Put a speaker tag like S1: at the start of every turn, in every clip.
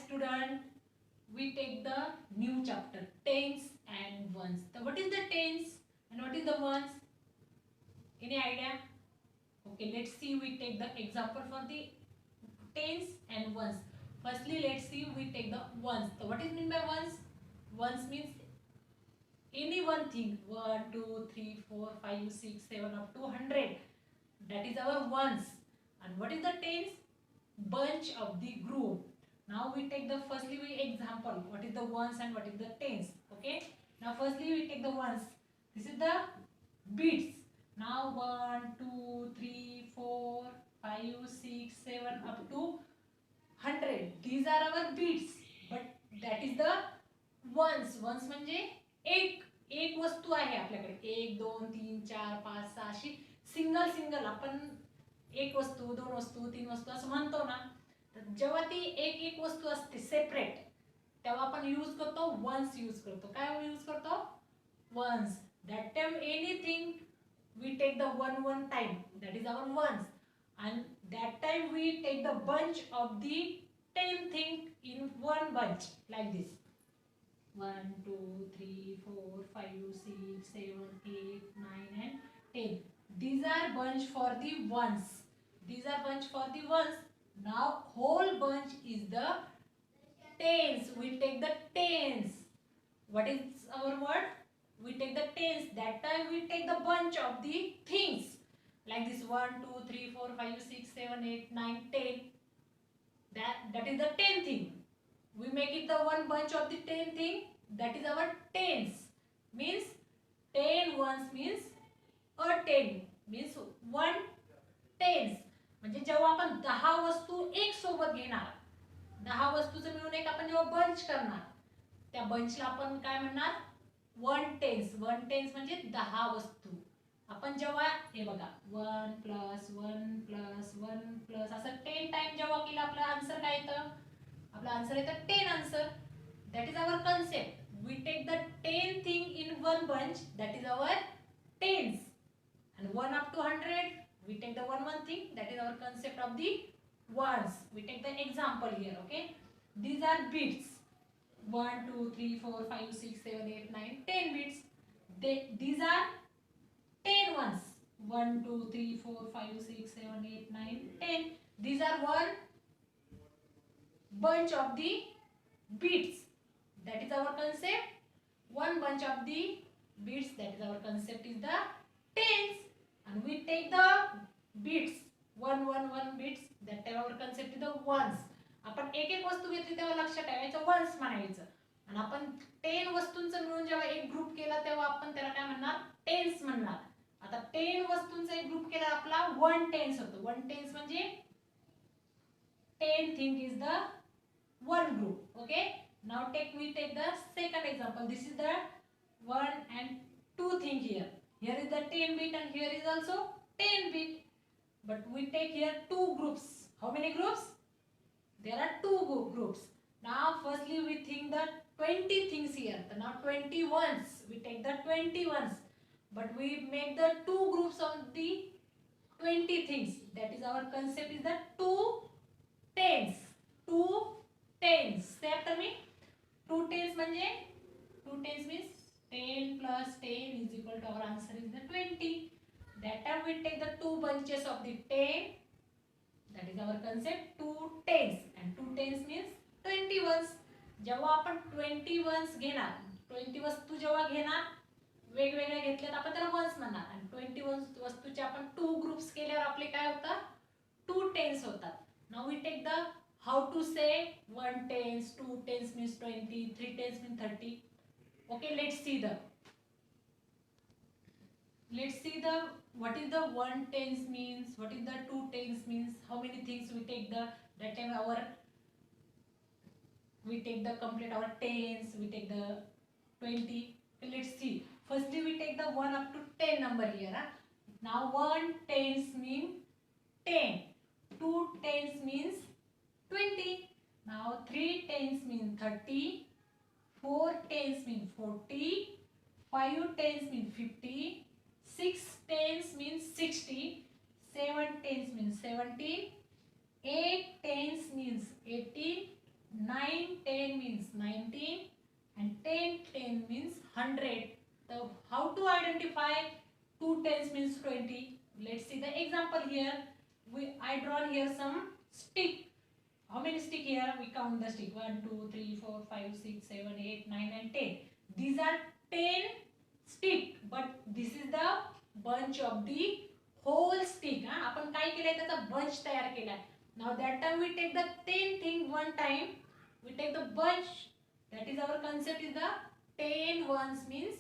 S1: student, we take the new chapter, tens and ones. So what is the tens and what is the ones? Any idea? Okay, let's see. We take the example for the tens and ones. Firstly, let's see. We take the ones. So what is mean by ones? Ones means any one thing. 1, 2, 3, 4, 5, 6, 7 up to 100. That is our ones. And what is the tens? Bunch of the group. Now we take the firstly we example. What is the ones and what is the tens? Okay. Now firstly we take the ones. This is the bits. Now 1, 2, 3, 4, 5, 6, 7 up to 100. These are our bits. But that is the ones. Ones म्हणजे एक वस्तू आहे आपल्याकडे. 1, 2, 3, 4, 5, 6 अशी single आपण एक वस्तू, दोन वस्तू, तीन वस्तू असं म्हणतो ना. तर जेव्हा ती एक वस्तू असते सेपरेट तेव्हा आपण यूज करतो वन्स यूज करतो. काय यूज करतो? Once. That time anything we take the one time, that is our ones, and that time we take the bunch of the 10 thing in one bunch like this. 1, 2, 3, 4, 5, 6, 7, 8, 9 and 10. These are bunch for the ones. These are bunch for the ones. Now whole bunch is the tens. We take the tens. What is our word? We take the tens. That time we take the bunch of the things like this. 1, 2, 3, 4, 5, 6, 7, 8, 9, 10. That is the 10 thing. We make it the one bunch of the 10 thing. That is our tens. Means 10 ones means a 10 means 1 tens. म्हणजे जेव्हा आपण 10 वस्तू एक सोबत घेणार, 10 वस्तूचं मिळून एक आपण जेव्हा बंच करणार, त्या बंचला आपण काय म्हणणार? 1 tens. 1 tens म्हणजे 10 वस्तू. आपण जेव्हा हे बघा 1 + 1 + 1 + असं 10 टाइम जेव्हा केलं आपलं आन्सर काय येतं? आपलं आन्सर येतं 10 answer. That is our concept. We take the 10 thing in one bunch. That is our tens. And 1 up to 100 we take the one thing. That is our concept of the ones. We take the example here. Okay, these are bits. 1, 2, 3, 4, 5, 6, 7, 8, 9, 10 bits. These are 10 ones. 1, 2, 3, 4, 5, 6, 7, 8, 9, 10. These are one bunch of the bits. That is our concept. One bunch of the bits. That is our concept is the tens. And we take the bits. one bits. That time our concept is the ones. आपण एक वस्तू घेतली तेव्हा लक्षात ठेवायचं ones म्हणायचं. आणि आपण 10 वस्तूंचा मिळून जेव्हा एक ग्रुप केला तेव्हा आपण त्याला काय म्हणणार? टेन्स म्हणणार. आता 10 वस्तूंचा एक ग्रुप केला आपला 1 टेन्स होतो. 1 टेन्स म्हणजे 10 thing is the one group. Okay, now we take the second example. This is the 1 and 2 thing here. Here is the 10 bit and here is also 10 bit. But we take here two groups. How many groups? There are two groups. Now firstly we think the 20 things here. So now 20 ones. We take the 20 ones. But we make the two groups of the 20 things. That is our concept is the 2 tens. 2 tens. Say after me. 2 tens म्हणजे 2 tens means 10 plus 10 is equal to our answer is the 20. That time we take the two bunches of the 10. That is our concept 2 tens. And 2 tens means 20 ones. जेव्हा आपण 20 ones घेणार, 20 वस्तू जेव्हा घेणार वेगवेगळ्या घेतल्यात आपण त्याला वन्स म्हणणार. आणि 21 वस्तूचे आपण 2 ग्रुप्स केल्यावर आपले काय होतात? 2 tens होतात. Now we take the how to say 1 tens, 2 tens means 20, 3 tens means 30. Okay, let's see the what is the 1 tens means, what is the 2 tens means, how many things we take the that time we take the complete our tens, we take the 20. Okay, let's see. Firstly we take the 1 up to 10 number here. Now 1 tens mean 10, 2 tens means 20. Now 3 tens mean 30, 4 tens mean 40, 5 tens mean 50, 6 tens means 60, 7 tens means 70, 8 tens means 80, 9 10 means 19 and 10 10 means 100. So how to identify two tens means 20? Let's see the example here. I drawn here some stick. How many stick here? We count the stick. 1 2 3 4 5 6 7 8 9 and 10. These are 10 stick, but this is the bunch of the whole stick. आपण काय केलंय त्याचा bunch तयार केलाय. Now that time we take the 10 thing one time. We take the bunch. That is our concept is the 10 ones means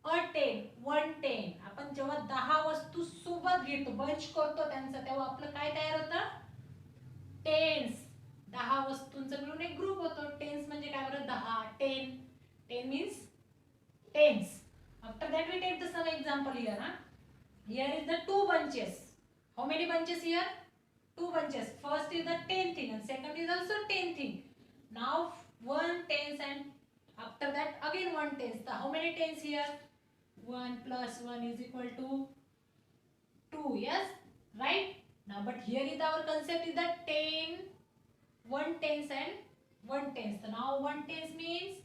S1: a 10 110. आपण जेव्हा 10 वस्तू सोबत घेतो बंच करतो त्यांचं तेव्हा आपलं काय तयार होतं टेन्स. 10 वस्तूंचा मिळून एक ग्रुप होतो. टेन्स म्हणजे काय बरं 10 10 10 means tens. After that we take the some example here. Here is the two bunches. How many bunches here? Two bunches. First is the 10 thing and second is also 10 thing. Now one tens and after that again one tens. So how many tens here? 1 plus 1 is equal to 2. Yes, right? Now but here is our concept is that 10 1 tens and 1 tens. So now 1 tens means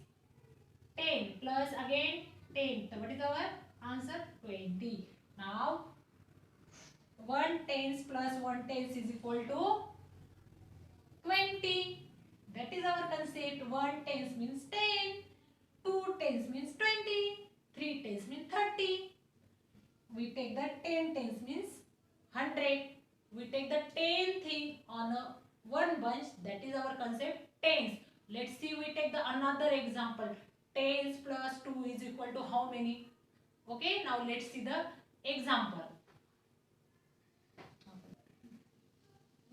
S1: 10 plus again 10. So what is our answer? 20. Now 1 tens plus 1 tens is equal to 20. That is our concept. 1 tens means 10, 2 tens means 20, 3 tens means 30. We take the 10 tens means 100. We take the 10 thing on a one bunch. That is our concept tens. Let's see, we take the another example. Tens plus 2 is equal to how many? Okay, now let's see the example.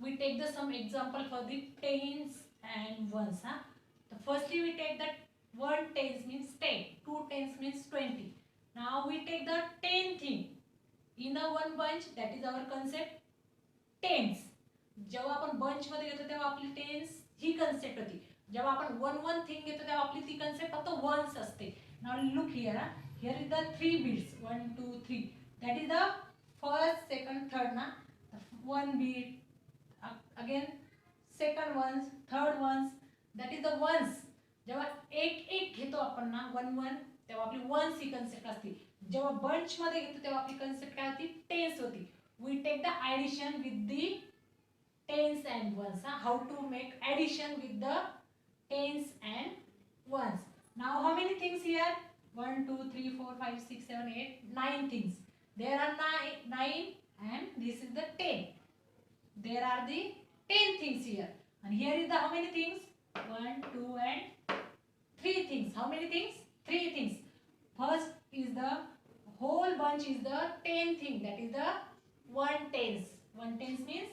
S1: We take the some example for the tens and ones. So firstly we take that 1 tens means 10, 2 tens means 20. Now we take the 10 thing in a one bunch. That is our concept tens. जेव्हा आपण bunch मध्ये घेतो तेव्हा आपली tens ही concept होती. जेव्हा आपण one thing घेतो तेव्हा आपली ती concept फक्त ones असते. Now look here. Here is the 3 bits. 1 2 3. That is the first, second, third ना. One bit. Again second ones, third ones. That is the ones. जेव्हा एक एक घेतो आपण ना 1 1 तेव्हा आपली ones ही concept असते. जेव्हा bunch मध्ये घेतो तेव्हा आपली concept काय होती tens होती. We take the addition with the tens and ones. How to make addition with the tens and ones. Now how many things here? 1 2 3 4 5 6 7 8 9 things. There are 9 and this is the 10. There are the 10 things here. And here is the how many things? 1 2 and 3 things. How many things? 3 things. First is the whole bunch is the 10 thing. That is the 1 tens. 1 tens means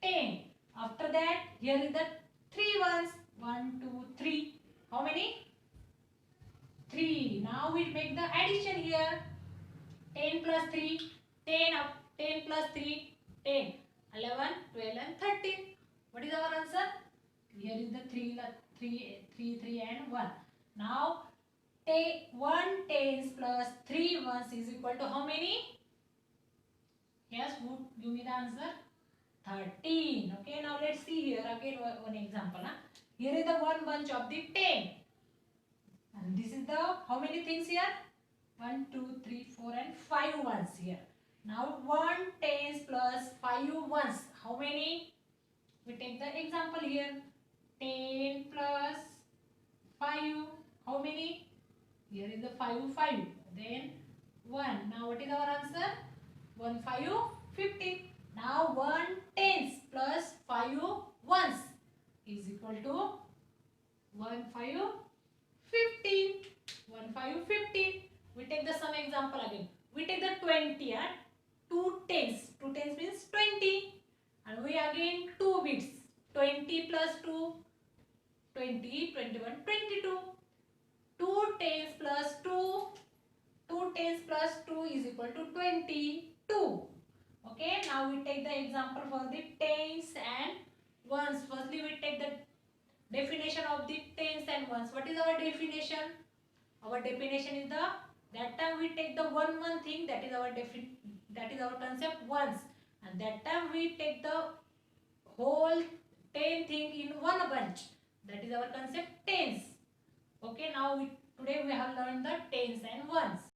S1: 10. After that, here is the 3 ones. 1 2 3. How many? 3. Now we make the addition here. 10 plus 3. 10 up. 10 plus 3. 10. 11, 12 and 13. What is our answer? Here is the 3 and 1. Now take 1 tens plus 3 ones is equal to how many? Yes, who give me the answer? 13. Okay, now let's see here again one example. Here is the one bunch of the 10. And this is the how many things here? 1 2 3 4 and 5 ones here. Now 1 tens plus 5 ones. How many? We take the example here. 10 plus 5. How many? Here is the 5. Then 1. Now what is our answer? 1 5 15. Now 1 tens plus 5 ones is equal to 1 5 15. 1 5 15. We take the some example again. We take the 20. 2 tens. 2 tens means 20. And we again 2 bits. 20 plus 2. 20, 21, 22. 2 tens plus 2. 2 tens plus 2 is equal to 22. Okay, now we take the example for the tens and ones. Firstly, we take the definition of the tens and ones. What is our definition? Our definition is the that time we take the one thing, that is our concept ones, and that time we take the whole 10 things in one bunch. That is our concept tens. Okay, now today we have learned the tens and ones.